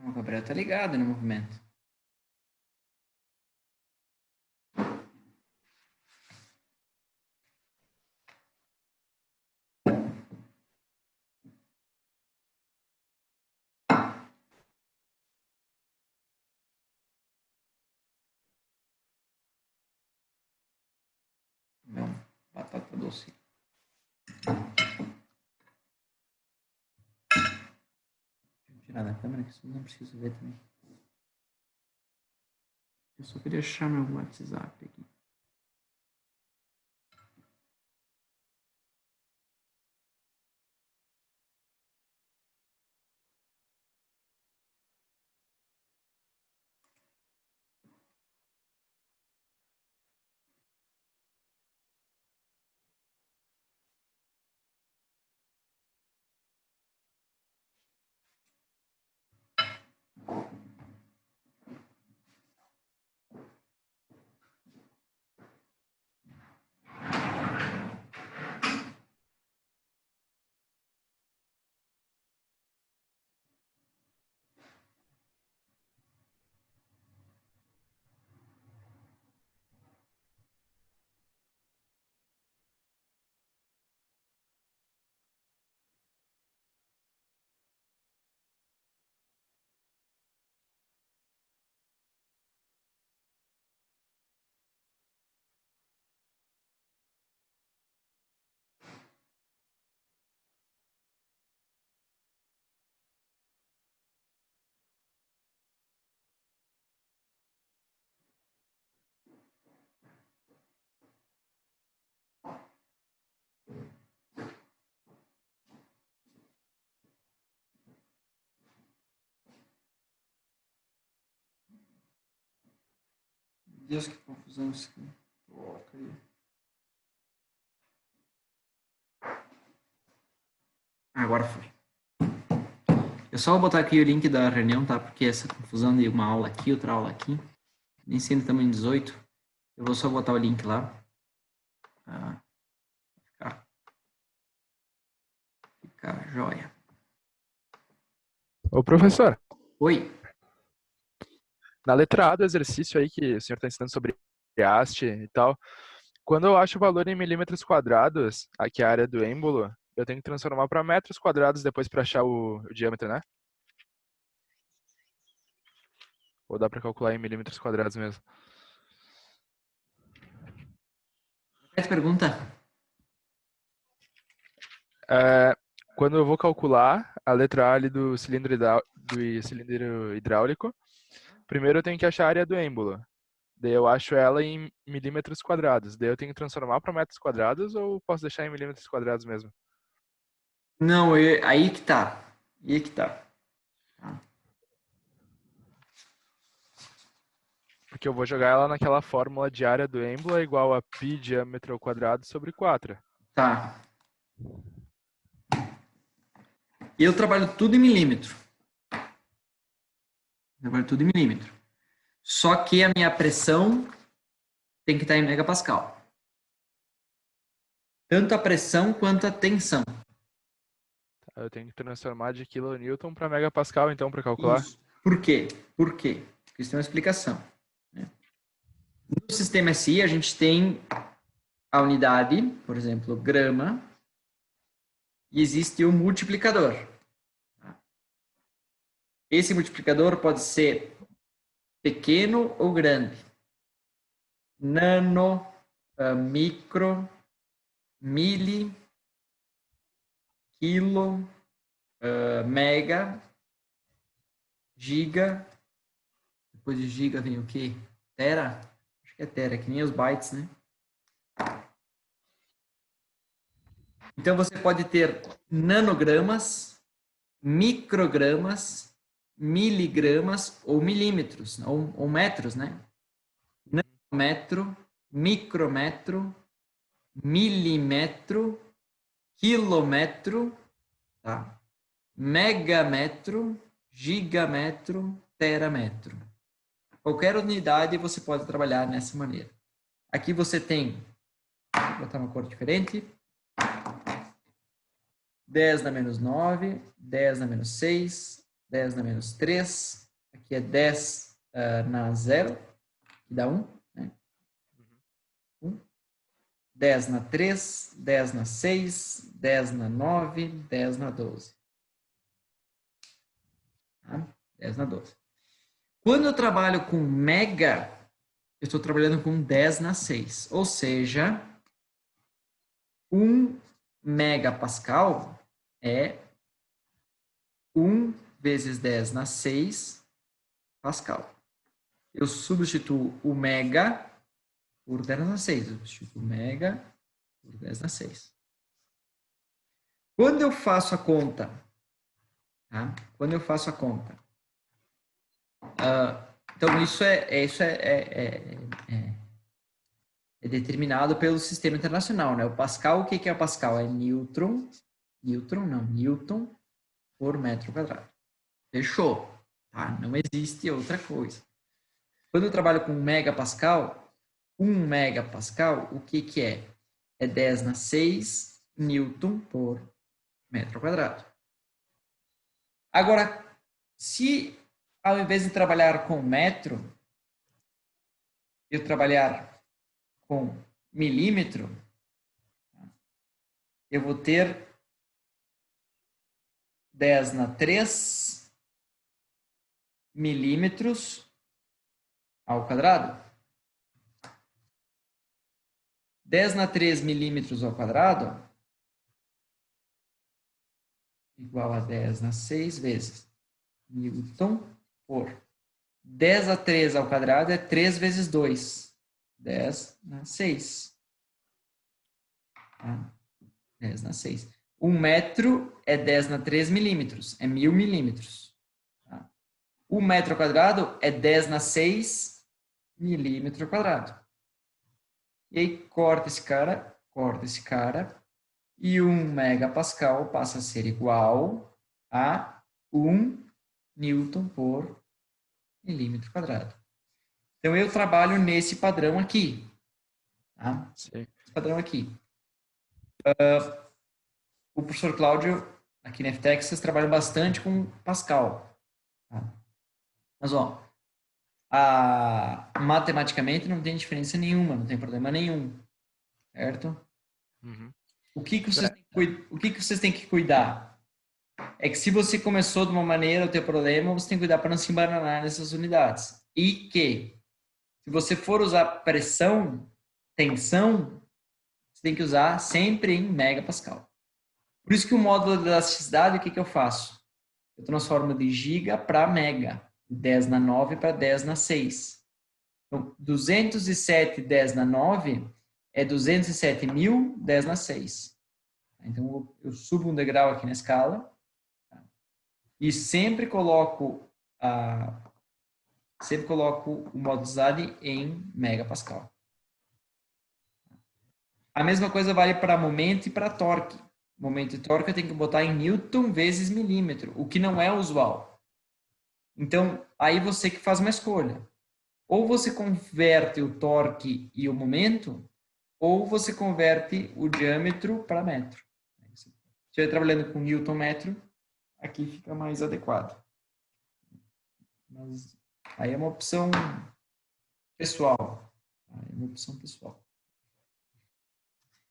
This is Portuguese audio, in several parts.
O Gabriel tá ligado no movimento. Meu, batata doce. Deixa eu tirar da câmera que isso não preciso ver também. Eu só queria achar meu WhatsApp aqui. Deus, que confusão isso aqui. Porcaria. Agora foi. Eu só vou botar aqui o link da reunião, tá? Porque essa confusão de uma aula aqui, outra aula aqui. Nem sei no tamanho 18. Eu vou só botar o link lá. Ficar joia. Ô, professor, Oi. na letra A do exercício aí que o senhor está ensinando sobre haste e tal, quando eu acho o valor em milímetros quadrados, aqui é a área do êmbolo, eu tenho que transformar para metros quadrados depois para achar o diâmetro, né? Ou dá para calcular em milímetros quadrados mesmo? Essa pergunta? Quando eu vou calcular a letra A ali do cilindro hidráulico, primeiro eu tenho que achar a área do êmbolo. Daí eu acho ela em milímetros quadrados. Daí eu tenho que transformar para metros quadrados ou posso deixar em milímetros quadrados mesmo? Não, aí que tá. Aí que tá. Porque eu vou jogar ela naquela fórmula de área do êmbolo é igual a π diâmetro ao quadrado sobre 4. Tá. Eu trabalho tudo em milímetro. Trabalho tudo em milímetro. Só que a minha pressão tem que estar em megapascal. Tanto a pressão quanto a tensão. Eu tenho que transformar de kilonewton para megapascal, então, para calcular. Isso. Por quê? Por quê? Porque isso tem uma explicação. Né? No sistema SI, a gente tem a unidade, por exemplo, grama, e existe o multiplicador. Esse multiplicador pode ser pequeno ou grande. Nano, micro, mili, quilo, mega, giga. Depois de giga vem o quê? Tera? Acho que é tera, que nem os bytes, né? Então você pode ter nanogramas, microgramas, miligramas ou milímetros, ou metros, né? Nanometro, micrometro, milímetro, quilômetro, tá? Megametro, gigametro, terametro. Qualquer unidade você pode trabalhar nessa maneira. Aqui você tem, vou botar uma cor diferente, 10 na menos 9, 10 na menos 6, 10 na menos 3. Aqui é 10 na 0, que dá 1. Né? 1. 10 na 3, 10 na 6, 10 na 9, 10 na 12. Tá? 10 na 12. Quando eu trabalho com mega, eu estou trabalhando com 10 na 6. Ou seja, 1 megapascal é 1 vezes 10 na 6 pascal. Eu substituo o mega por 10 na 6. Eu substituo o mega por 10 na 6. Quando eu faço a conta, tá? Quando eu faço a conta, então isso é determinado pelo sistema internacional, né? O Pascal, o que é o Pascal? É Newton por metro quadrado. Fechou, tá? Não existe outra coisa. Quando eu trabalho com megapascal, 1 megapascal, o que é? É 10 na 6 Newton por metro quadrado. Agora, se ao invés de trabalhar com metro, eu trabalhar com milímetro, eu vou ter 10 na 3 milímetros ao quadrado. 10 na 3 milímetros ao quadrado igual a 10 na 6 vezes Newton por 10 a 3 ao quadrado é 3 vezes 2. 10 na 6. Tá? 10 na 6. 1 metro é 10 na 3 milímetros. É 1000 milímetros. Tá? 1 metro quadrado é 10 na 6 milímetro quadrado. E aí corta esse cara. E 1 megapascal passa a ser igual a 1 Newton por milímetro quadrado. Então, eu trabalho nesse padrão aqui. Tá? Sim. Esse padrão aqui. O professor Cláudio, aqui na FTEX, vocês trabalham bastante com Pascal. Tá? Mas, ó, matematicamente não tem diferença nenhuma, não tem problema nenhum. Certo? Uhum. O que vocês têm que cuidar? É que se você começou de uma maneira o teu problema, você tem que cuidar para não se embananar nessas unidades. E que, se você for usar pressão, tensão, você tem que usar sempre em megapascal. Por isso que o módulo de elasticidade, o que eu faço? Eu transformo de giga para mega. 10 na 9 para 10 na 6. Então, 207 10 na 9 é 207.000 10 na 6. Então, eu subo um degrau aqui na escala. E sempre coloco o modo ZAD em megapascal. A mesma coisa vale para momento e para torque. Momento e torque eu tenho que botar em Newton vezes milímetro, o que não é usual. Então, aí você que faz uma escolha. Ou você converte o torque e o momento, ou você converte o diâmetro para metro. Se estiver trabalhando com Newton metro, aqui fica mais adequado. Mas aí é uma opção pessoal. É uma opção pessoal.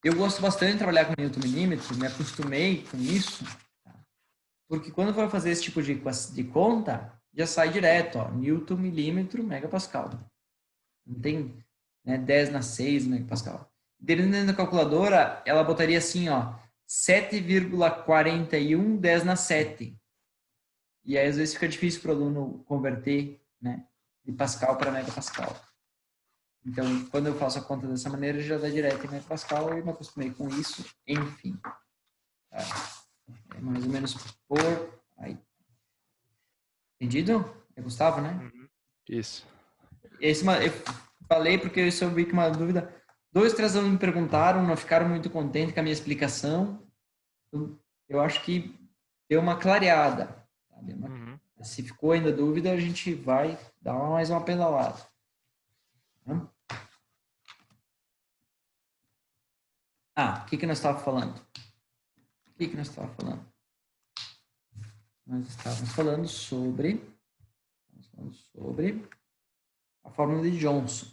Eu gosto bastante de trabalhar com Newton milímetro, me acostumei com isso, porque quando eu for fazer esse tipo de conta, já sai direto, ó, Newton milímetro megapascal. Não tem 10 na 6 megapascal. Dependendo da calculadora, ela botaria assim, ó, 7,41 10 na 7. E aí, às vezes, fica difícil para o aluno converter, né, de pascal para megapascal. Então, quando eu faço a conta dessa maneira, já dá direto em megapascal e me acostumei com isso. Enfim. É mais ou menos por aí. Entendido? É Gustavo, né? Uhum. Isso. Eu falei porque eu soube que uma dúvida. 2, 3 alunos me perguntaram, não ficaram muito contentes com a minha explicação. Eu acho que deu uma clareada. Tá? Uhum. Se ficou ainda dúvida, a gente vai dar mais uma pedalada. Tá? O que nós estávamos falando? nós estávamos falando sobre a fórmula de Johnson.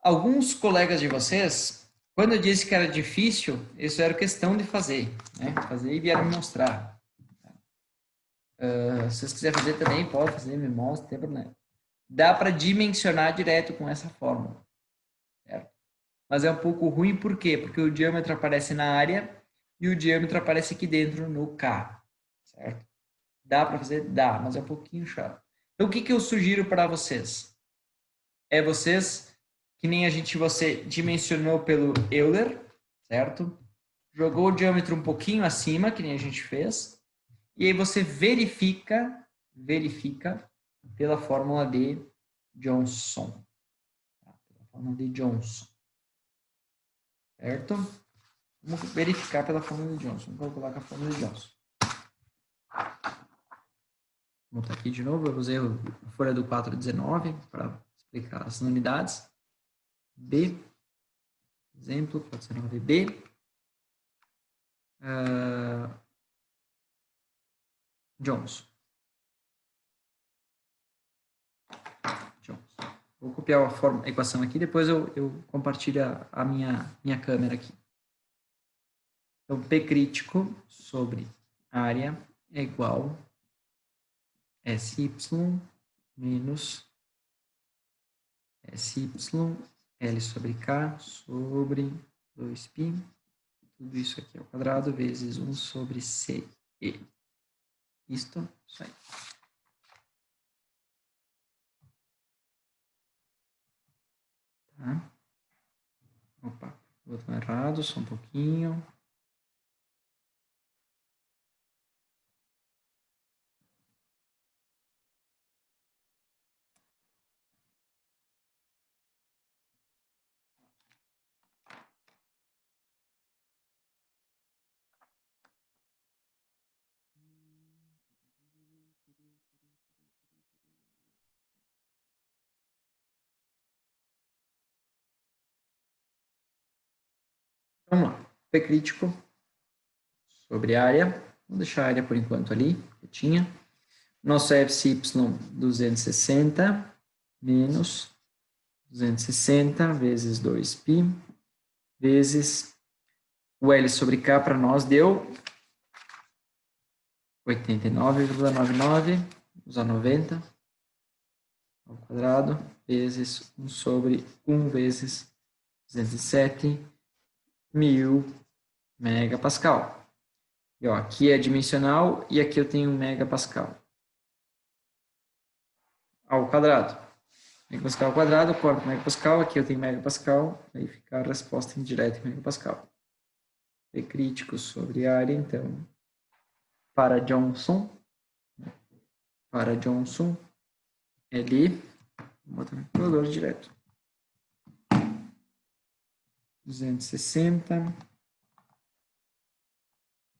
Alguns colegas de vocês, quando eu disse que era difícil, isso era questão de fazer, né? Fazer e vieram me mostrar. Se vocês quiserem fazer também, pode fazer, me mostra, não tem problema. Dá para dimensionar direto com essa fórmula, certo? Mas é um pouco ruim, por quê? Porque o diâmetro aparece na área e o diâmetro aparece aqui dentro no K, certo? Dá para fazer? Dá, mas é um pouquinho chato. Então, o que eu sugiro para vocês? É vocês, que nem você dimensionou pelo Euler, certo? Jogou o diâmetro um pouquinho acima, que nem a gente fez, e aí você verifica pela fórmula de Johnson. Pela fórmula de Johnson. Certo? Vamos verificar pela fórmula de Johnson. Vou colocar a fórmula de Johnson. Vou botar aqui de novo. Eu usei a folha do 419 para explicar as unidades. B. Exemplo, 419B. Johnson. Vou copiar a equação aqui, depois eu compartilho a minha câmera aqui. Então, P crítico sobre área é igual a SY menos SY L sobre K sobre 2π, tudo isso aqui ao quadrado, vezes 1 sobre CE. Isso aí. Tá? Opa, botão errado, só um pouquinho. Vamos lá. P crítico sobre área. Vou deixar a área por enquanto ali, quietinha. Nosso FCY 260 menos 260 vezes 2π vezes o L sobre K para nós deu 89,99, usar 90 ao quadrado, vezes 1 sobre 1 vezes 207.000 megapascal. E ó, aqui é dimensional e aqui eu tenho megapascal ao quadrado. Megapascal ao quadrado, corto megapascal, aqui eu tenho megapascal, aí fica a resposta indireta em megapascal. P crítico sobre área, então, para Johnson, L, vou botar no calculador direto, 260,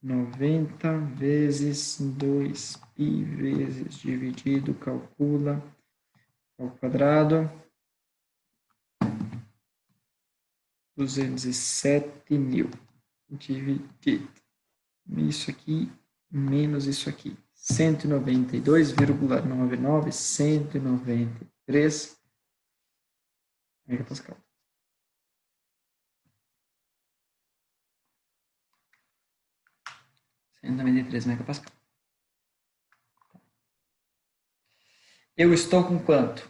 90 vezes 2π vezes dividido, calcula, ao quadrado, 207.000 dividido isso aqui menos isso aqui, 192,99, 193 megapascal. Megapascal. Eu estou com quanto?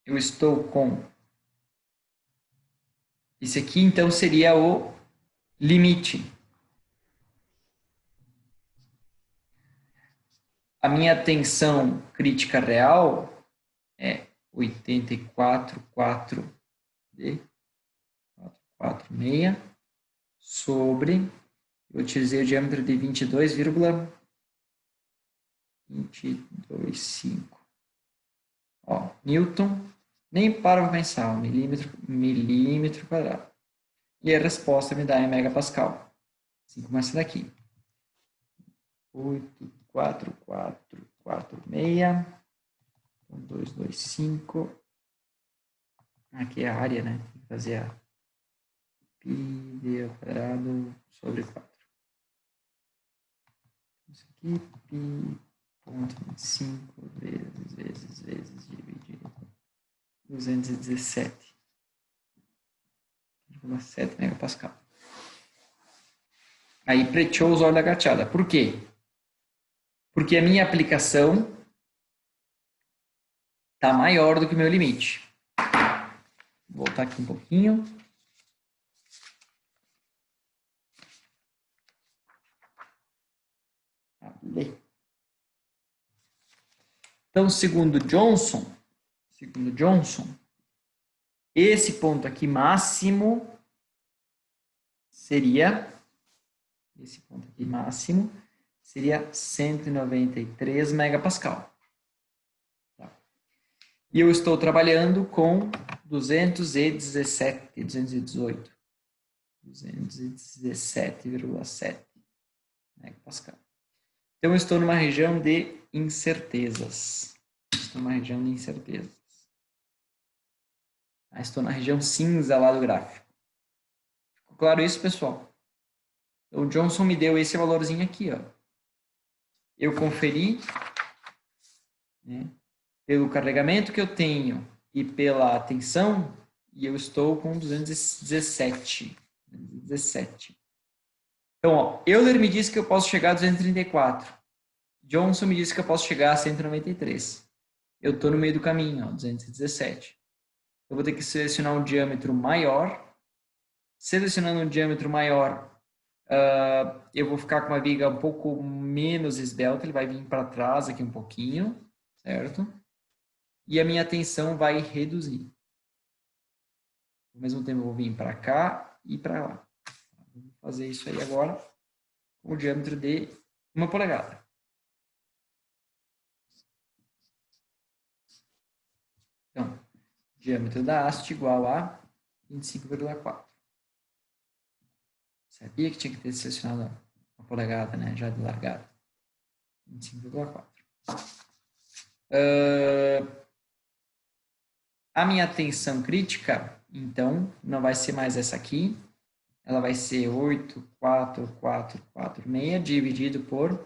Eu estou com... Esse aqui, então, seria o limite. A minha tensão crítica real é 84,446 sobre... Eu utilizei o diâmetro de 22,225. Ó, Newton, nem para pensar, milímetro quadrado. E a resposta me dá em megapascal. Assim como essa daqui. 84446. 225. Aqui é a área, né? Tem que fazer a π ao quadrado sobre 4. Isso aqui, pi ponto 25 vezes dividido 217,7 megapascal. Aí preteou os olhos da gateada. Por quê? Porque a minha aplicação está maior do que o meu limite. Vou voltar aqui um pouquinho. Então, segundo Johnson, esse ponto aqui máximo seria 193 megapascal. Tá. E eu estou trabalhando com 217,7 megapascal. Então, eu estou numa região de incertezas. Estou na região cinza lá do gráfico. Ficou claro isso, pessoal? O Johnson me deu esse valorzinho aqui, ó. Eu conferi, né, pelo carregamento que eu tenho e pela tensão, e eu estou com 217. Então, ó, Euler me disse que eu posso chegar a 234. Johnson me disse que eu posso chegar a 193. Eu estou no meio do caminho, ó, 217. Eu vou ter que selecionar um diâmetro maior. Selecionando um diâmetro maior, eu vou ficar com uma viga um pouco menos esbelta, ele vai vir para trás aqui um pouquinho, certo? E a minha tensão vai reduzir. Ao mesmo tempo eu vou vir para cá e para lá. Vou fazer isso aí agora com o diâmetro de 1 polegada. Então, diâmetro da haste igual a 25,4. Sabia que tinha que ter selecionado 1 polegada, né? Já de largada. 25,4. A minha tensão crítica, então, não vai ser mais essa aqui. Ela vai ser 8,4446 dividido por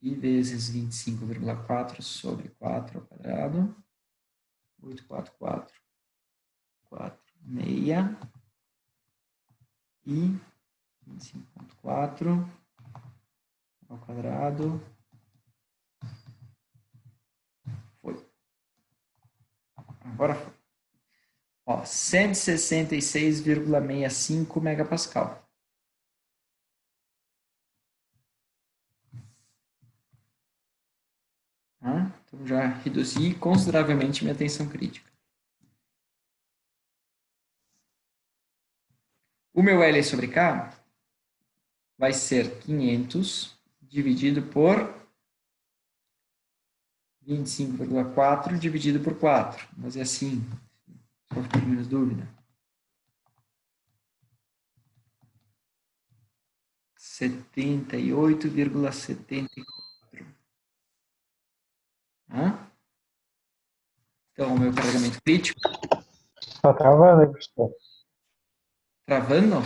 I vezes 25,4 sobre 4 ao quadrado. 8,4446 e 25,4 ao quadrado. Foi. Agora foi. Ó, 166,65 megapascal. Então já reduzi consideravelmente minha tensão crítica. O meu L sobre K vai ser 500 dividido por 25,4 dividido por 4. Vou fazer assim, só ficar com menos dúvida. 78,74. Então, o meu carregamento crítico. Tá travando, professor. Travando?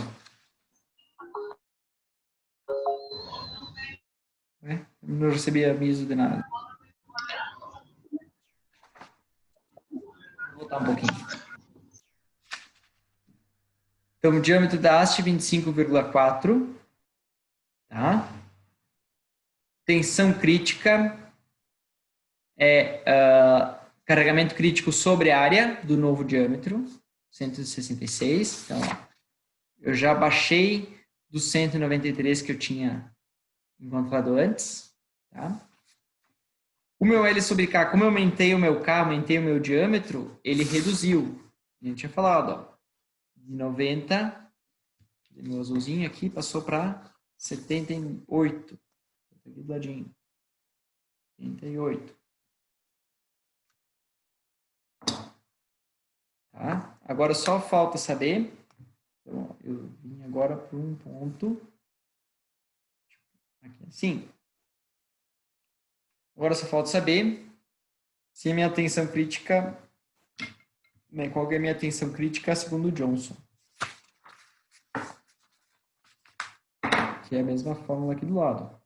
Não recebi aviso de nada. Vou voltar um pouquinho. Então, o diâmetro da haste 25,4. Tá? Tensão crítica é carregamento crítico sobre a área do novo diâmetro, 166. Então, ó, eu já baixei do 193 que eu tinha encontrado antes. Tá? O meu L sobre K, como eu aumentei o meu K, aumentei o meu diâmetro, ele reduziu. A gente tinha falado, ó, de 90, meu azulzinho aqui, passou para 78. Aqui do ladinho. 78. Tá? Agora só falta saber. Então, eu vim agora para um ponto. Aqui assim. Agora só falta saber se a minha tensão crítica. Qual é a minha tensão crítica segundo o Johnson. Que é a mesma fórmula aqui do lado.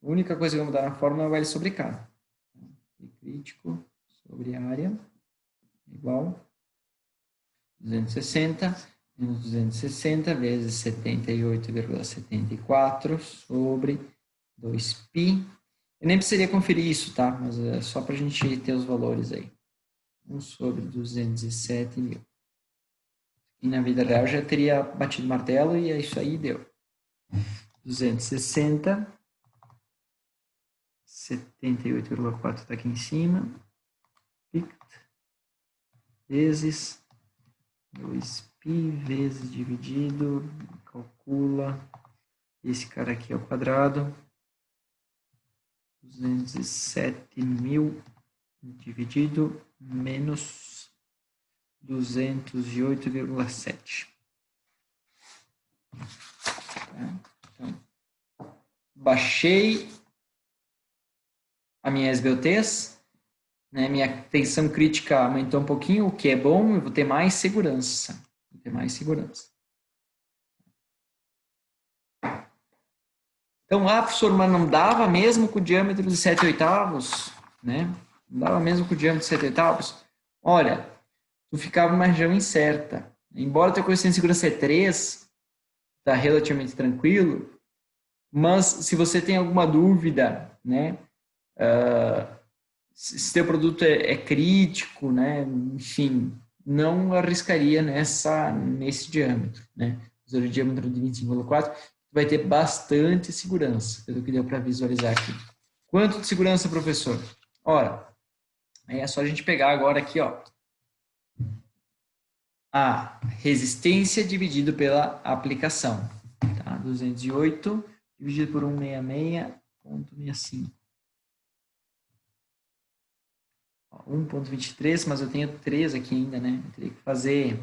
A única coisa que vai mudar na fórmula é o L sobre K. P crítico sobre área igual 260 menos 260 vezes 78,74 sobre 2π. Eu nem precisaria conferir isso, tá? Mas é só para a gente ter os valores aí. 1 sobre 207 mil. E na vida real já teria batido o martelo e é isso aí, deu. 260, 78,4 está aqui em cima, vezes 2π vezes dividido, calcula, esse cara aqui ao quadrado, 207 mil dividido menos 208,7. Então, baixei a minha SBOTs, né? Minha tensão crítica aumentou um pouquinho, o que é bom, eu vou ter mais segurança. Vou ter mais segurança. Então, professor, mas não dava mesmo com o diâmetro de 7/8, né? Não dava mesmo com o diâmetro de 7/8? Olha, tu ficava numa região incerta. Embora teu coeficiente de segurança é 3, tá relativamente tranquilo, mas se você tem alguma dúvida, né? Se teu produto é crítico, né? Enfim, não arriscaria nesse diâmetro, né? Usando o diâmetro de 25,4, vai ter bastante segurança, pelo que deu para visualizar aqui. Quanto de segurança, professor? Ora, aí é só a gente pegar agora aqui, ó, a resistência dividido pela aplicação, tá? 208 dividido por 166,65. 1,23, mas eu tenho 3 aqui ainda, né? Eu teria que fazer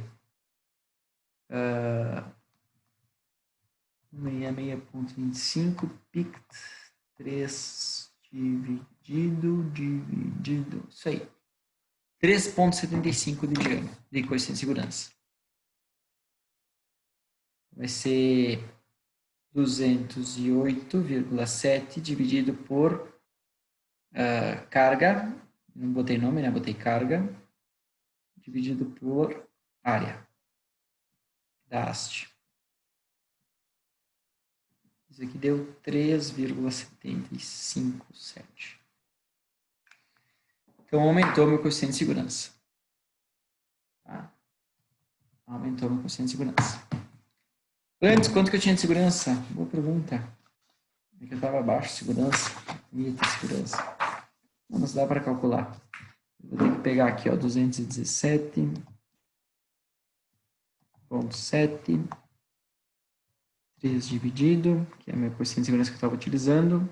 66,25 pict 3 dividido, isso aí. 3,75 de diâmetro de coeficiente de segurança. Vai ser 208,7 dividido por carga, não botei nome, né? Botei carga, dividido por área da haste. Isso aqui deu 3,757. Então, aumentou meu coeficiente de segurança. Tá? Aumentou meu coeficiente de segurança. Antes, quanto que eu tinha de segurança? Boa pergunta. É que eu estava abaixo de segurança. Ia ter segurança. Não, mas dá para calcular. Eu vou ter que pegar aqui, ó, 217,7. 3 dividido, que é meu coeficiente de segurança que eu estava utilizando.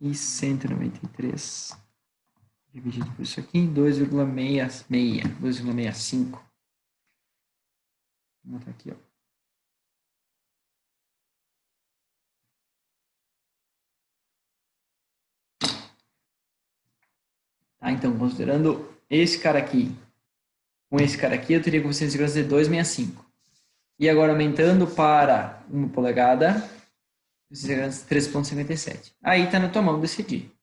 E 193 dividido por isso aqui, 2,65. Vou botar aqui, ó. Tá, então, considerando esse cara aqui, com esse cara aqui, eu teria coeficiente de segurança de 2,65. E agora, aumentando para 1 polegada, coeficiente de segurança de 3,57. Aí está na tua mão decidir.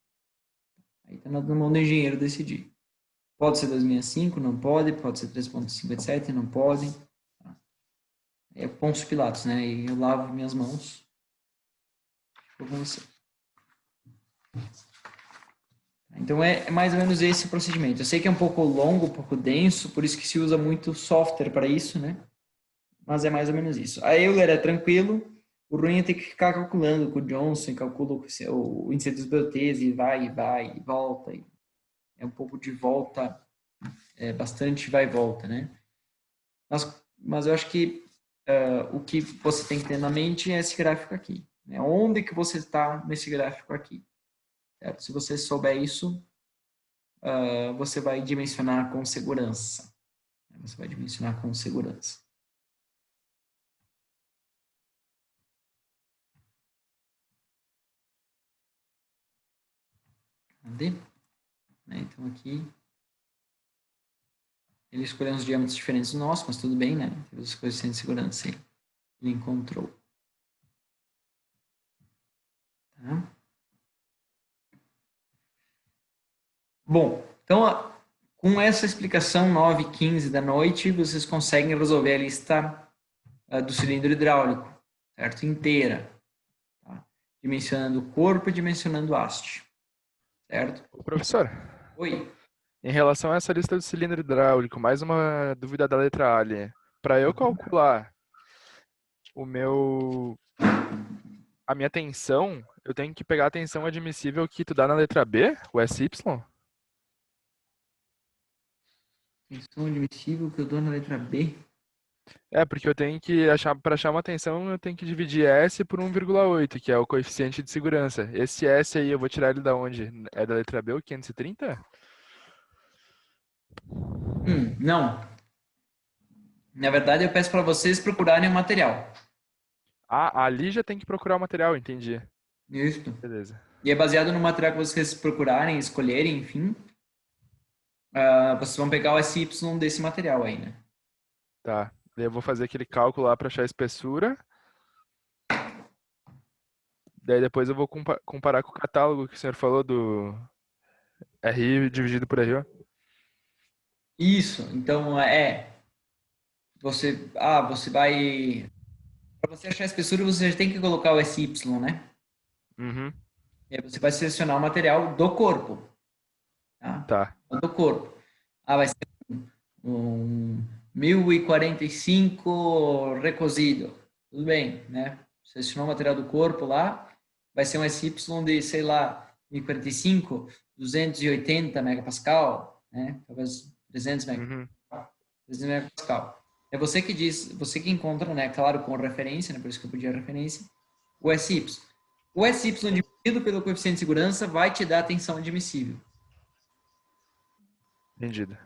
Aí está na mão do engenheiro decidir. Pode ser 2,65, não pode. Pode ser 3,57, não pode. Tá? É Pôncio Pilatos, né? E eu lavo minhas mãos. Vou com você. Então, é mais ou menos esse procedimento. Eu sei que é um pouco longo, um pouco denso, por isso que se usa muito software para isso, né? Mas é mais ou menos isso. A Euler é tranquilo, o ruim é ter que ficar calculando com o Johnson, calcula o índice dos BOTs e vai, e volta. E é um pouco de volta, bastante vai e volta, né? Mas eu acho que o que você tem que ter na mente é esse gráfico aqui. Né? Onde que você está nesse gráfico aqui? Certo? Se você souber isso, você vai dimensionar com segurança. Você vai dimensionar com segurança. Entende? Então aqui ele escolheu uns diâmetros diferentes do nosso, mas tudo bem, né? Teve as coisas sem segurança aí. Ele encontrou. Tá? Bom, então, com essa explicação 9h15 da noite, vocês conseguem resolver a lista do cilindro hidráulico, certo? Inteira. Tá? Dimensionando o corpo e dimensionando a haste. Certo? Ô, professor, Oi. em relação a essa lista do cilindro hidráulico, mais uma dúvida da letra A ali. Para eu calcular a minha tensão, eu tenho que pegar a tensão admissível que tu dá na letra B, o SY? Tensão admissível que eu dou na letra B. É, porque eu tenho que achar, para achar uma tensão, eu tenho que dividir S por 1,8, que é o coeficiente de segurança. Esse S aí, eu vou tirar ele da onde? É da letra B, o 530? Não. Na verdade, eu peço para vocês procurarem o material. Ah, ali já tem que procurar o material, entendi. Isso. Beleza. E é baseado no material que vocês procurarem, escolherem, enfim. Vocês vão pegar o SY desse material aí, né? Tá. Daí eu vou fazer aquele cálculo lá para achar a espessura. Daí depois eu vou comparar com o catálogo que o senhor falou do RI dividido por RO. Isso. Então, você vai... Para você achar a espessura, você já tem que colocar o SY, né? Uhum. E aí você vai selecionar o material do corpo. Tá? Tá. Do corpo. Vai ser um 1045 recozido. Tudo bem, né? Selecionou o material do corpo lá, vai ser um SY de, sei lá, 1045, 280 megapascal, né? Talvez 300 Uhum. megapascal. É você que diz, você que encontra, né? Claro, com referência, né? Por isso que eu pedi a referência, o SY. O SY dividido pelo coeficiente de segurança vai te dar a tensão admissível. Entendido.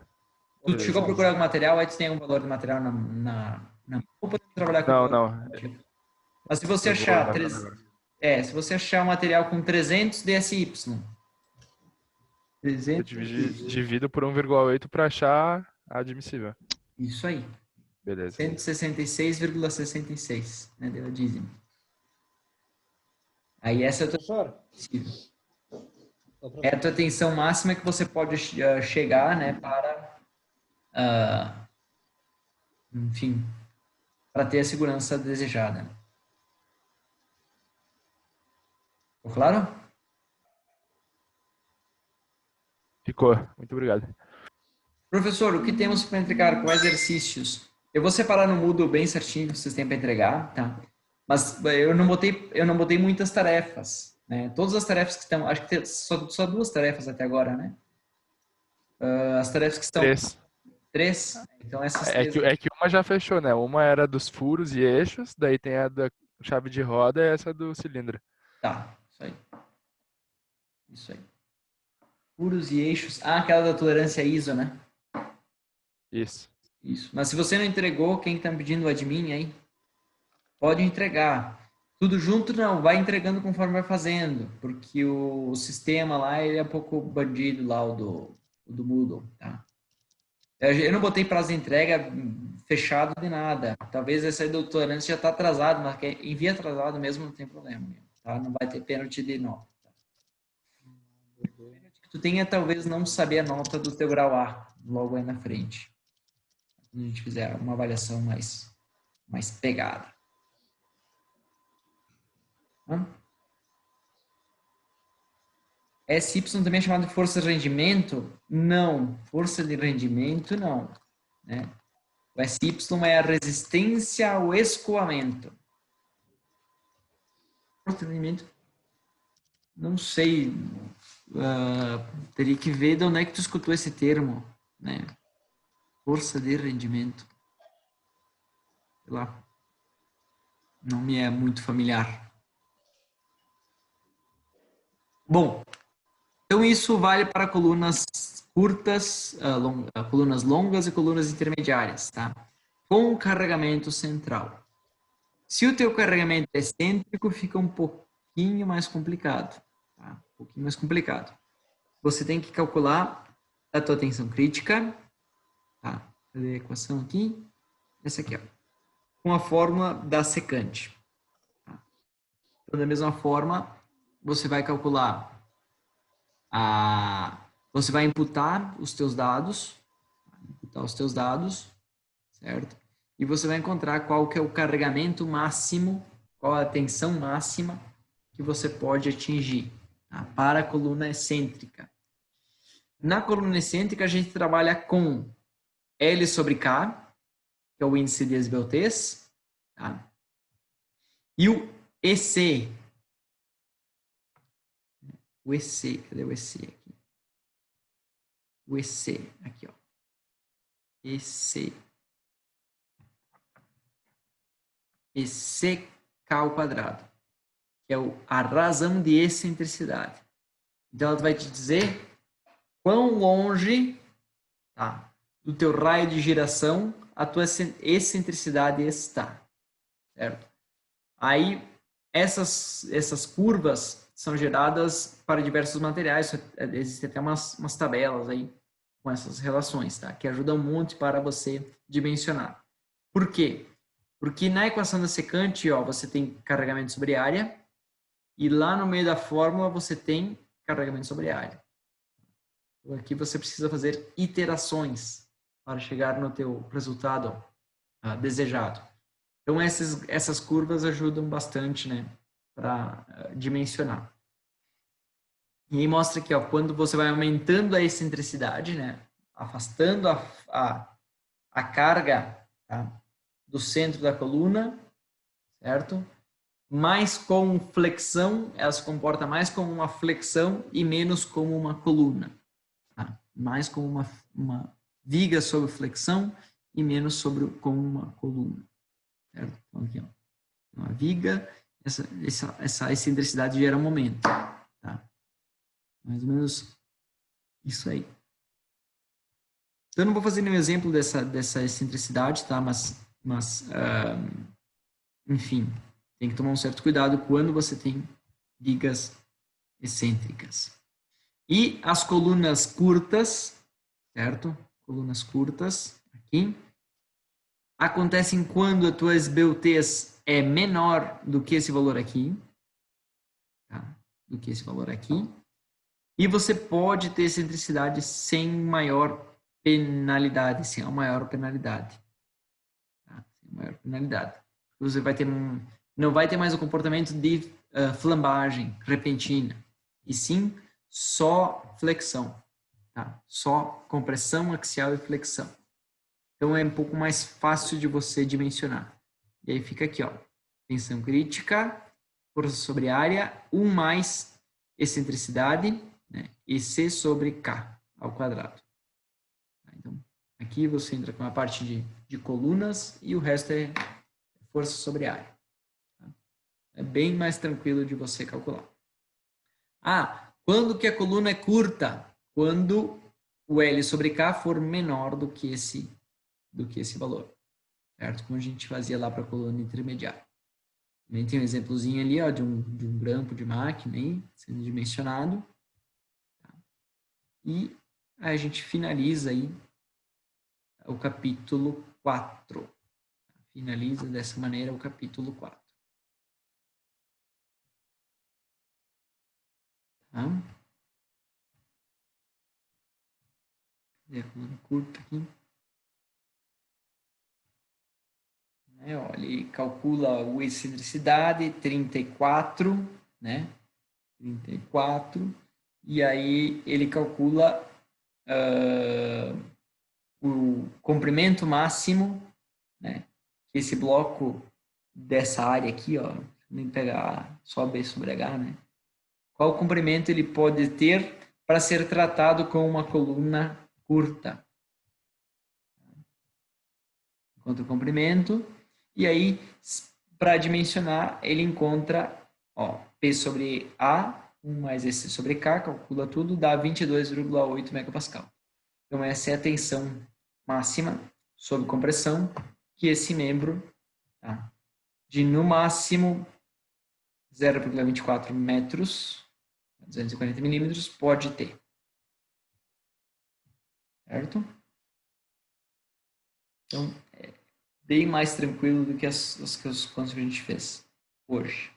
Tu Beleza. chegou a procurar algum material, aí tu tem algum valor de material na ou podemos trabalhar com Não, valor não. relativo. Mas se você Eu vou achar olhar agora. se você achar um material com 300 DSY, Eu 300, divido por 1,8 para achar a admissível. isso aí, Beleza. 166,66, né, deu a dízimo. Aí essa é a tua é a tua tensão máxima que você pode chegar, né, para, enfim, para ter a segurança desejada. Ficou claro? Ficou. Muito obrigado. Professor, o que temos para entregar com exercícios? Eu vou separar no Moodle bem certinho, vocês têm para entregar, tá? Mas eu não botei muitas tarefas, né? Todas as tarefas que estão, acho que tem só 2 tarefas até agora, né? As tarefas que estão 3, então essas 3. É que uma já fechou, né? Uma era dos furos e eixos, daí tem a da chave de roda e essa do cilindro. Tá, isso aí. Isso aí. Furos e eixos. Aquela da tolerância ISO, né? Isso. Isso. Mas se você não entregou, quem está pedindo o admin aí? Pode entregar. Tudo junto não, vai entregando conforme vai fazendo, porque o sistema lá ele é um pouco bandido lá, o do Moodle, tá? Eu não botei prazo de entrega fechado de nada. Talvez essa aí do tolerância já está atrasado, mas envia atrasado mesmo não tem problema, tá? Não vai ter pênalti de nota. Tá? O pênalti que tu tenha talvez não saber a nota do teu grau A logo aí na frente. Quando a gente fizer uma avaliação mais pegada. SY também é chamado de força de rendimento? Não, força de rendimento não. Né? O SY é a resistência ao escoamento. Força de rendimento? Não sei. Teria que ver de onde é que tu escutou esse termo. Né? Força de rendimento. Sei lá. Não me é muito familiar. Bom, então isso vale para colunas curtas, colunas longas e colunas intermediárias, tá? Com carregamento central. Se o teu carregamento é excêntrico, fica um pouquinho mais complicado, tá? Um pouquinho mais complicado. Você tem que calcular a tua tensão crítica, tá? Cadê a equação aqui? Essa aqui, ó. Com a fórmula da secante. Tá? Então, da mesma forma, você vai calcular você vai imputar os teus dados, certo? E você vai encontrar qual que é o carregamento máximo, qual a tensão máxima que você pode atingir, tá? Para a coluna excêntrica. Na coluna excêntrica, a gente trabalha com L sobre K, que é o índice de esbeltez, tá? E o EC. O EC, cadê o EC aqui? O EC, aqui, ó. EC. ECK ao quadrado, que é a razão de excentricidade. Então, ela vai te dizer quão longe, tá, do teu raio de giração a tua excentricidade está, certo? Aí, essas curvas são geradas para diversos materiais, existem até umas tabelas aí com essas relações, tá? Que ajudam muito para você dimensionar. Por quê? Porque na equação da secante, ó, você tem carregamento sobre área e lá no meio da fórmula você tem carregamento sobre área. Então, aqui você precisa fazer iterações para chegar no teu resultado desejado. Então, essas curvas ajudam bastante, né, para dimensionar. E aí mostra aqui, ó, quando você vai aumentando a excentricidade, né, afastando a carga, tá, do centro da coluna, certo? Mais com flexão, ela se comporta mais como uma flexão e menos como uma coluna. Tá? Mais como uma viga sobre flexão e menos como uma coluna. Certo? Então, aqui, ó, uma viga, essa excentricidade gera um momento. Tá? Mais ou menos isso aí. Então, eu não vou fazer nenhum exemplo dessa excentricidade, tá? Mas enfim, tem que tomar um certo cuidado quando você tem vigas excêntricas. E as colunas curtas, certo? Colunas curtas, aqui, acontecem quando a tua esbeltez é menor do que esse valor aqui, tá? Do que esse valor aqui. E você pode ter excentricidade sem maior penalidade, sem a maior penalidade. Tá? Sem maior penalidade. Você vai ter não vai ter mais o comportamento de flambagem repentina, e sim só flexão, tá? Só compressão axial e flexão. Então é um pouco mais fácil de você dimensionar. E aí fica aqui, ó, tensão crítica, força sobre área, 1 mais excentricidade, né? E C sobre K ao quadrado. Então, aqui você entra com a parte de colunas e o resto é força sobre área. Tá? É bem mais tranquilo de você calcular. Quando que a coluna é curta? Quando o L sobre K for menor do que esse valor. Certo? Como a gente fazia lá para a coluna intermediária. Também tem um exemplozinho ali, ó, de um grampo de máquina aí, sendo dimensionado. Tá? E a gente finaliza aí o capítulo 4. Finaliza dessa maneira o capítulo 4. Tá? Cadê a coluna curta aqui? Olha, ele calcula a excentricidade, 34, né? 34. E aí ele calcula o comprimento máximo, né? Que esse bloco dessa área aqui, ó, nem pegar só B sobre H, né? Qual comprimento ele pode ter para ser tratado com uma coluna curta? Encontra o comprimento. E aí, para dimensionar, ele encontra, ó, P sobre A, 1 mais S sobre K, calcula tudo, dá 22,8 megapascal. Então, essa é a tensão máxima sob compressão que esse membro, tá, de no máximo 0,24 metros, 240 milímetros, pode ter. Certo? Então, é bem mais tranquilo do que as contas que a gente fez hoje.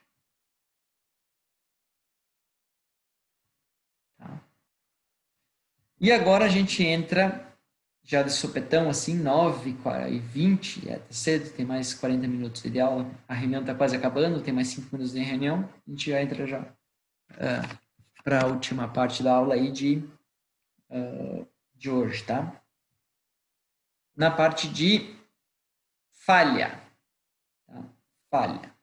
E agora a gente entra já de sopetão, assim, 9h20, tá cedo, tem mais 40 minutos de aula. A reunião está quase acabando, tem mais 5 minutos de reunião. A gente já entra já para a última parte da aula aí de hoje, tá? Na parte de falha. Tá? Falha.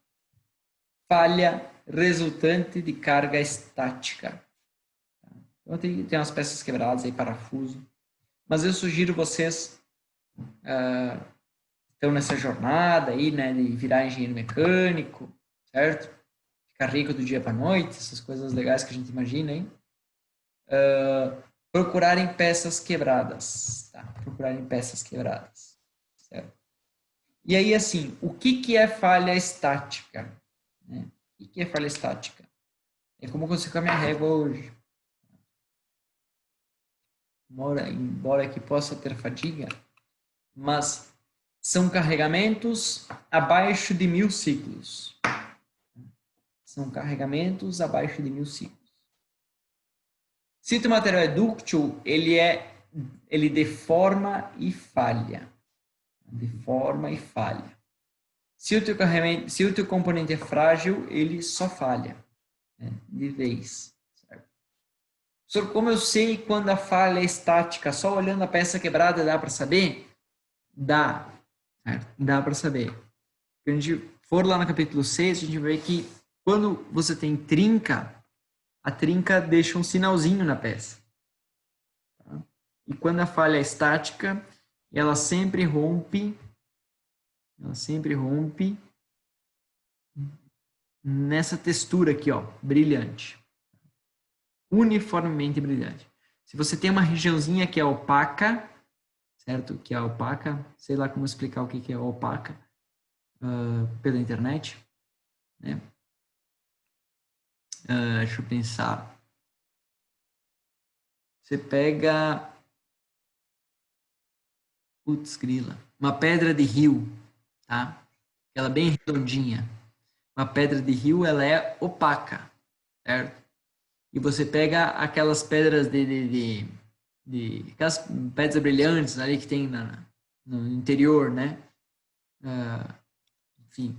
Falha resultante de carga estática. Tá? Então, tem umas peças quebradas aí, parafuso. Mas eu sugiro vocês estão nessa jornada aí, né, de virar engenheiro mecânico, certo? Ficar rico do dia para noite, essas coisas legais que a gente imagina, hein? Procurarem peças quebradas, tá? Procurarem peças quebradas, certo? E aí, assim, o que é falha estática? Né? O que é falha estática? É como eu consigo com a minha régua hoje. Embora que possa ter fadiga, mas são carregamentos abaixo de 1000 ciclos. São carregamentos abaixo de 1000 ciclos. Se o teu material é dúctil, ele deforma e falha. Deforma e falha. Se o teu componente é frágil, ele só falha, né, de vez. Certo? Professor, como eu sei quando a falha é estática? Só olhando a peça quebrada dá para saber? Dá. Certo? Dá para saber. Se a gente for lá no capítulo 6, a gente vai ver que quando você tem trinca, a trinca deixa um sinalzinho na peça. Tá? E quando a falha é estática, ela sempre rompe nessa textura aqui, ó, brilhante. Uniformemente brilhante. Se você tem uma regiãozinha que é opaca, certo? Que é opaca, sei lá como explicar o que é opaca pela internet, né? Deixa eu pensar. Você pega, putz, grila, uma pedra de rio, tá? Ela é bem redondinha. Uma pedra de rio, ela é opaca, certo? E você pega aquelas pedras aquelas pedras brilhantes ali que tem no interior, né? Enfim,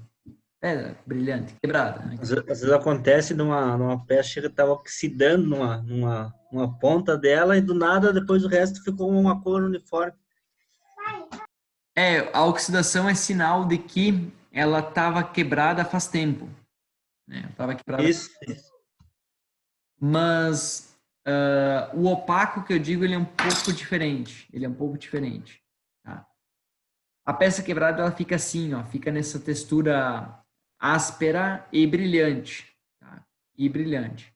pedra brilhante, quebrada. Né? Às vezes acontece numa peça que estava oxidando numa ponta dela e do nada depois o resto ficou uma cor uniforme. A oxidação é sinal de que ela estava quebrada faz tempo. Né? Estava quebrada. Isso. Mas o opaco que eu digo, ele é um pouco diferente. Ele é um pouco diferente. Tá? A peça quebrada, ela fica assim, ó, fica nessa textura áspera e brilhante. Tá? E brilhante.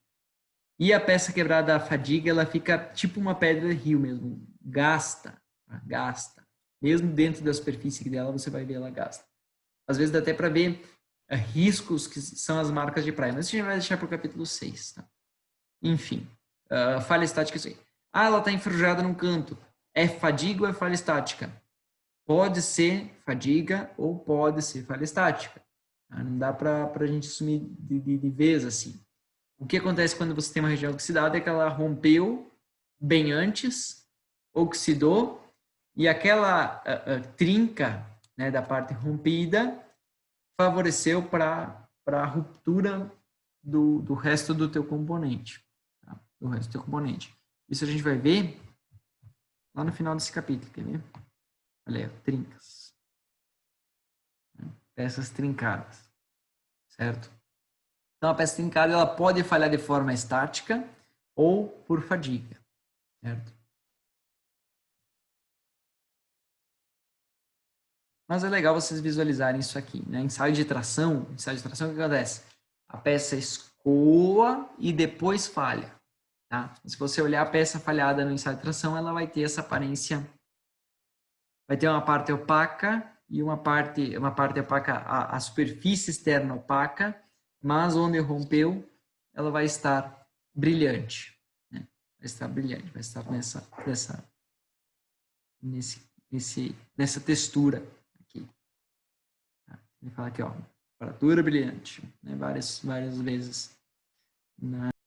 E a peça quebrada, a fadiga, ela fica tipo uma pedra de rio mesmo. Gasta. Tá? Gasta. Mesmo dentro da superfície dela, você vai ver ela gasta. Às vezes dá até para ver riscos que são as marcas de praia. Mas isso a gente vai deixar para o capítulo 6. Tá? Enfim, falha estática, isso aí. Ela está enferrujada num canto. É fadiga ou é falha estática? Pode ser fadiga ou pode ser falha estática. Tá? Não dá para a gente assumir de vez assim. O que acontece quando você tem uma região oxidada é que ela rompeu bem antes, oxidou, e aquela trinca, né, da parte rompida favoreceu para a ruptura do resto do teu componente. Tá? Do resto do teu componente. Isso a gente vai ver lá no final desse capítulo, quer ver? Olha aí, trincas. Peças trincadas. Certo? Então, a peça trincada ela pode falhar de forma estática ou por fadiga. Certo? Mas é legal vocês visualizarem isso aqui. Né? Ensaio de tração, o que acontece? A peça escoa e depois falha. Tá? Se você olhar a peça falhada no ensaio de tração, ela vai ter essa aparência. Vai ter uma parte opaca e uma parte opaca, a superfície externa opaca, mas onde rompeu, ela vai estar brilhante. Né? Vai estar brilhante, vai estar nessa textura aqui. Tá? Ele fala aqui, ó, temperatura brilhante, né? várias vezes